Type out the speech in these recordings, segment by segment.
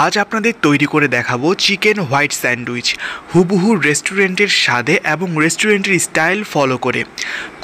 আজ আপনাদের তৈরি করে দেখাবো চিকেন হোয়াইট স্যান্ডউইচ হুবহু রেস্টুরেন্টের স্বাদে এবং রেস্টুরেন্টের স্টাইল ফলো করে।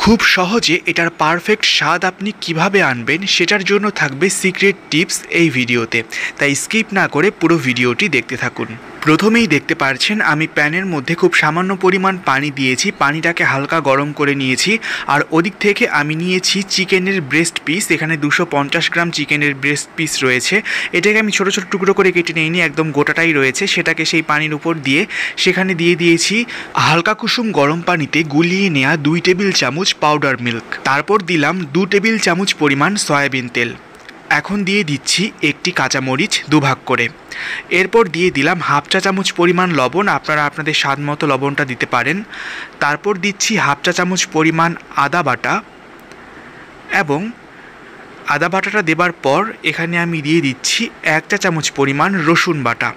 খুব সহজে এটার পারফেক্ট স্বাদ আপনি কিভাবে আনবেন সেটার জন্য থাকবে সিক্রেট টিপস এই ভিডিওতে, তাই স্কিপ না করে পুরো ভিডিওটি দেখতে থাকুন। প্রথমেই দেখতে পাচ্ছেন আমি প্যানের মধ্যে খুব সামান্য পরিমাণ পানি দিয়েছি, পানিটাকে হালকা গরম করে নিয়েছি। আর ওদিক থেকে আমি নিয়েছি চিকেনের ব্রেস্ট পিস, এখানে 250 গ্রাম চিকেনের ব্রেস্ট পিস রয়েছে। এটাকে আমি ছোটো ছোটো টুকরো করে কেটে নিইনি, একদম গোটাটাই রয়েছে। সেটাকে সেই পানির উপর দিয়ে সেখানে দিয়ে দিয়েছি হালকা কুসুম গরম পানিতে গুলিয়ে নেওয়া 2 টেবিল চামচ পাউডার মিল্ক। তারপর দিলাম 2 টেবিল চামচ পরিমাণ সয়াবিন তেল। এখন দিয়ে দিচ্ছি একটি কাঁচামরিচ 2 ভাগ করে। এরপর দিয়ে দিলাম হাফ চা চামচ পরিমাণ লবণ, আপনারা আপনাদের স্বাদ মতো লবণটা দিতে পারেন। তারপর দিচ্ছি হাফ চা চামচ পরিমাণ আদা বাটা, এবং আদা বাটাটা দেবার পর এখানে আমি দিয়ে দিচ্ছি 1 চা চামচ পরিমাণ রসুন বাটা।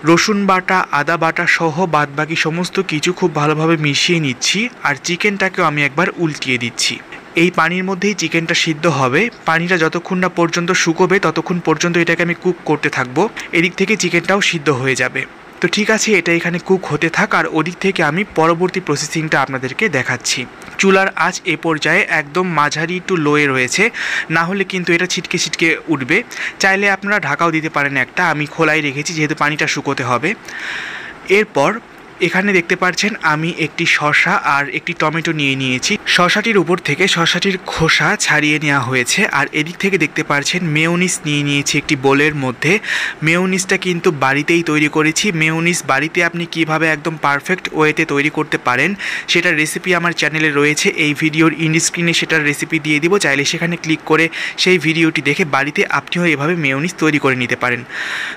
রসুন বাটা, আদা বাটা সহ বাদবাকি সমস্ত কিছু খুব ভালোভাবে মিশিয়ে নিচ্ছি। আর চিকেনটাকেও আমি একবার উল্টিয়ে দিচ্ছি। এই পানির মধ্যেই চিকেনটা সিদ্ধ হবে। পানিটা যতক্ষণ না পর্যন্ত শুকোবে ততক্ষণ পর্যন্ত এটাকে আমি কুক করতে থাকবো। এদিক থেকে চিকেনটাও সিদ্ধ হয়ে যাবে। তো ঠিক আছে, এটা এখানে কুক হতে থাক, আর ওদিক থেকে আমি পরবর্তী প্রসেসিংটা আপনাদেরকে দেখাচ্ছি। চুলার আঁচ এ পর্যায়ে একদম মাঝারি টু লোয়ে রয়েছে, না হলে কিন্তু এটা ছিটকে ছিটকে উঠবে। চাইলে আপনারা ঢাকাও দিতে পারেন একটা, আমি খোলাই রেখেছি যেহেতু পানিটা শুকোতে হবে। এরপর এখানে দেখতে পাচ্ছেন আমি একটি শসা আর একটি টমেটো নিয়ে নিয়েছি। শসাটির উপর থেকে শসাটির খোসা ছাড়িয়ে নেওয়া হয়েছে। আর এদিক থেকে দেখতে পাচ্ছেন মেয়োনিজ নিয়ে নিয়েছি একটি বোলের মধ্যে। মেয়োনিজটা কিন্তু বাড়িতেই তৈরি করেছি। মেয়োনিজ বাড়িতে আপনি কিভাবে একদম পারফেক্ট ওয়েতে তৈরি করতে পারেন সেটার রেসিপি আমার চ্যানেলে রয়েছে। এই ভিডিওর ইন্ড স্ক্রিনে সেটার রেসিপি দিয়ে দিব, চাইলে সেখানে ক্লিক করে সেই ভিডিওটি দেখে বাড়িতে আপনিও এভাবে মেয়োনিজ তৈরি করে নিতে পারেন।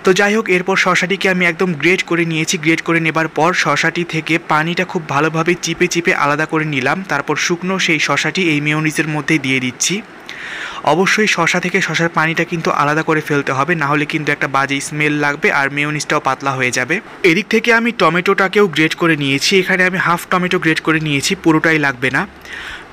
তো যাই হোক, এরপর শসাটিকে আমি একদম গ্রেট করে নিয়েছি। গ্রেট করে নেবার পর শসাটি থেকে পানিটা খুব ভালোভাবে চিপে চিপে আলাদা করে নিলাম। তারপর শুকনো সেই শসাটি এই মেয়োনিজের মধ্যে দিয়ে দিচ্ছি। অবশ্যই শসা থেকে শসার পানিটা কিন্তু আলাদা করে ফেলতে হবে, না হলে কিন্তু একটা বাজে স্মেল লাগবে আর মেয়োনিজটাও পাতলা হয়ে যাবে। এদিক থেকে আমি টমেটোটাকেও গ্রেট করে নিয়েছি। এখানে আমি হাফ টমেটো গ্রেট করে নিয়েছি, পুরোটাই লাগবে না।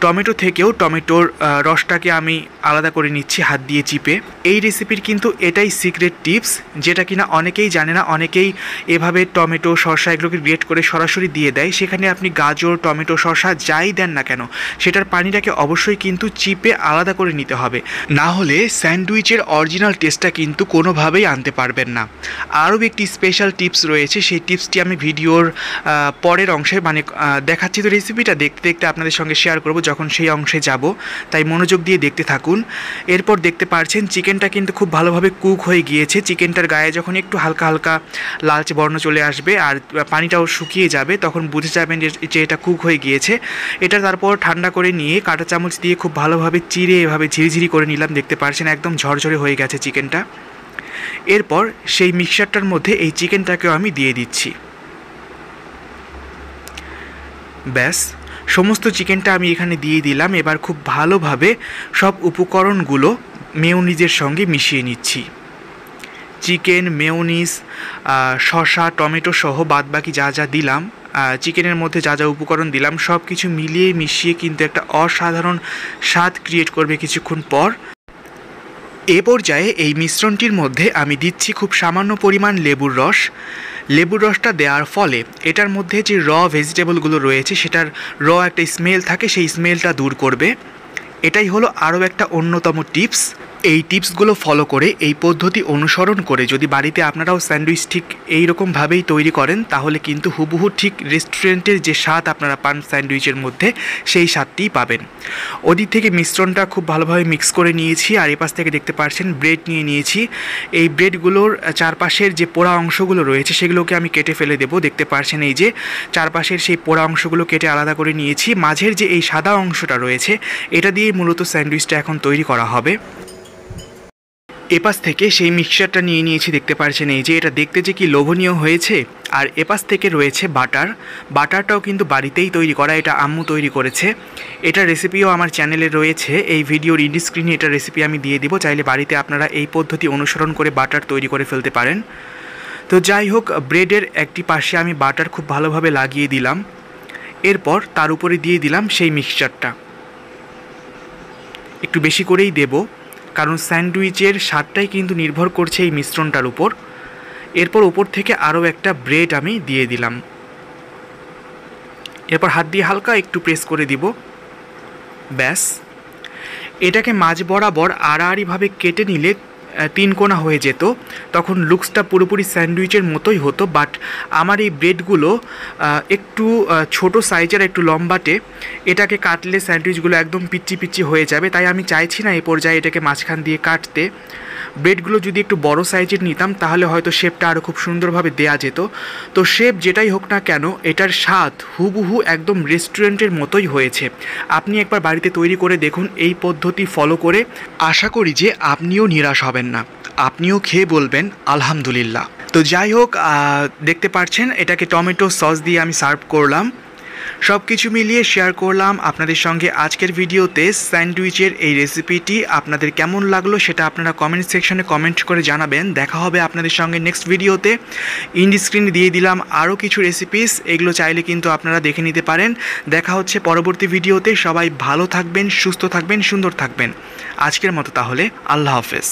টমেটো থেকেও টমেটোর রসটাকে আমি আলাদা করে নিচ্ছি হাত দিয়ে চিপে। এই রেসিপির কিন্তু এটাই সিক্রেট টিপস, যেটা কিনা অনেকেই জানে না। অনেকেই এভাবে টমেটো শসা এগুলোকে গ্রেট করে সরাসরি দিয়ে দেয়। সেখানে আপনি গাজর, টমেটো, শসা যাই দেন না কেন সেটার পানিটাকে অবশ্যই কিন্তু চিপে আলাদা করে নিতে হবে, না হলে স্যান্ডউইচের অরিজিনাল টেস্টটা কিন্তু কোনোভাবেই আনতে পারবেন না। আরও একটি স্পেশাল টিপস রয়েছে, সেই টিপসটি আমি ভিডিওর পরের অংশে দেখাচ্ছি। তো রেসিপিটা দেখতে দেখতে আপনাদের সঙ্গে শেয়ার করব যখন সেই অংশে যাব, তাই মনোযোগ দিয়ে দেখতে থাকুন। এরপর দেখতে পাচ্ছেন চিকেনটা কিন্তু খুব ভালোভাবে কুক হয়ে গিয়েছে। চিকেনটার গায়ে যখন একটু হালকা হালকা লালচে বর্ণ চলে আসবে আর পানিটাও শুকিয়ে যাবে, তখন বুঝে যাবেন যে এটা কুক হয়ে গিয়েছে। এটা তারপর ঠান্ডা করে নিয়ে কাঁটা চামচ দিয়ে খুব ভালোভাবে চিড়ে এভাবে ঝিরিঝিরি করে নিলাম। দেখতে পাচ্ছেন একদম ঝরঝরে হয়ে গেছে চিকেনটা। এরপর সেই মিক্সচারটার মধ্যে এই চিকেনটাকেও আমি দিয়ে দিচ্ছি। ব্যাস, সমস্ত চিকেনটা আমি এখানে দিয়ে দিলাম। এবার খুব ভালোভাবে সব উপকরণগুলো মেয়োনিজের সঙ্গে মিশিয়ে নিচ্ছি। চিকেন, মেয়োনিজ, শসা, টমেটো সহ বাদবাকি যা যা দিলাম, চিকেনের মধ্যে যা যা উপকরণ দিলাম সব কিছু মিলিয়ে মিশিয়ে কিন্তু একটা অসাধারণ স্বাদ ক্রিয়েট করবে কিছুক্ষণ পর। এ পর্যায়ে এই মিশ্রণটির মধ্যে আমি দিচ্ছি খুব সামান্য পরিমাণ লেবুর রস। লেবুর রসটা দেওয়ার ফলে এটার মধ্যে যে ভেজিটেবলগুলো রয়েছে সেটার একটা স্মেল থাকে, সেই স্মেলটা দূর করবে। এটাই হলো আরও একটা অন্যতম টিপস। এই টিপসগুলো ফলো করে, এই পদ্ধতি অনুসরণ করে যদি বাড়িতে আপনারাও স্যান্ডউইচ ঠিক এইরকমভাবেই তৈরি করেন, তাহলে কিন্তু হুবহু ঠিক রেস্টুরেন্টের যে স্বাদ আপনারা পান স্যান্ডউইচের মধ্যে সেই স্বাদটিই পাবেন। ওদিক থেকে মিশ্রণটা খুব ভালোভাবে মিক্স করে নিয়েছি। আর এপাশ থেকে দেখতে পাচ্ছেন ব্রেড নিয়ে নিয়েছি। এই ব্রেডগুলোর চারপাশের যে পোড়া অংশগুলো রয়েছে সেগুলোকে আমি কেটে ফেলে দেবো। দেখতে পাচ্ছেন এই যে চারপাশের সেই পোড়া অংশগুলো কেটে আলাদা করে নিয়েছি। মাঝের যে এই সাদা অংশটা রয়েছে এটা দিয়ে মূলত স্যান্ডউইচটা এখন তৈরি করা হবে। এপাশ থেকে সেই মিক্সচারটা নিয়ে নিয়েছি। দেখতে পাচ্ছেন এই যে এটা দেখতে যে কি লোভনীয় হয়েছে। আর এপাশ থেকে রয়েছে বাটারটাও কিন্তু বাড়িতেই তৈরি করা, এটা আম্মু তৈরি করেছে। এটার রেসিপিও আমার চ্যানেলে রয়েছে, এই ভিডিওর ইন্ড স্ক্রিনে এটার রেসিপি আমি দিয়ে দিব, চাইলে বাড়িতে আপনারা এই পদ্ধতি অনুসরণ করে বাটার তৈরি করে ফেলতে পারেন। তো যাই হোক, ব্রেডের একটি পাশে আমি বাটার খুব ভালোভাবে লাগিয়ে দিলাম। এরপর তার উপরে দিয়ে দিলাম সেই মিক্সচারটা, একটু বেশি করেই দেব। কারণ স্যান্ডউইচের স্বাদটাই কিন্তু নির্ভর করছে এই মিশ্রণটার উপর। এরপর ওপর থেকে আরও একটা ব্রেড আমি দিয়ে দিলাম। এরপর হাত দিয়ে হালকা একটু প্রেস করে দিব। ব্যাস, এটাকে মাঝ বরাবর আড়াআড়িভাবে কেটে নিলে 3 কোণা হয়ে যেত, তখন লুকসটা পুরোপুরি স্যান্ডউইচের মতোই হতো। বাট আমার এই ব্রেডগুলো একটু ছোট সাইজের, একটু লম্বাটে, এটাকে কাটলে স্যান্ডউইচগুলো একদম পিচ্চি পিচ্চি হয়ে যাবে, তাই আমি চাইছি না এই পর্যায়ে এটাকে মাঝখান দিয়ে কাটতে। ব্রেডগুলো যদি একটু বড় সাইজের নিতাম তাহলে হয়তো শেপটা আরও খুব সুন্দরভাবে দেয়া যেত। তো শেপ যেটাই হোক না কেন, এটার স্বাদ হুবহু একদম রেস্টুরেন্টের মতোই হয়েছে। আপনি একবার বাড়িতে তৈরি করে দেখুন এই পদ্ধতি ফলো করে। আশা করি যে আপনিও নিরাশ হবেন না, আপনিও খেয়ে বলবেন আলহামদুলিল্লাহ। তো যাই হোক, দেখতে পাচ্ছেন এটাকে টমেটো সস দিয়ে আমি সার্ভ করলাম। সব কিছু মিলিয়ে শেয়ার করলাম আপনাদের সঙ্গে আজকের ভিডিওতে স্যান্ডউইচের এই রেসিপিটি। আপনাদের কেমন লাগলো সেটা আপনারা কমেন্ট সেকশনে কমেন্ট করে জানাবেন। দেখা হবে আপনাদের সঙ্গে নেক্সট ভিডিওতে। ইন্ড স্ক্রিনে দিয়ে দিলাম আরও কিছু রেসিপিস, এগুলো চাইলে কিন্তু আপনারা দেখে নিতে পারেন। দেখা হচ্ছে পরবর্তী ভিডিওতে। সবাই ভালো থাকবেন, সুস্থ থাকবেন, সুন্দর থাকবেন। আজকের মতো তাহলে আল্লাহ হাফেজ।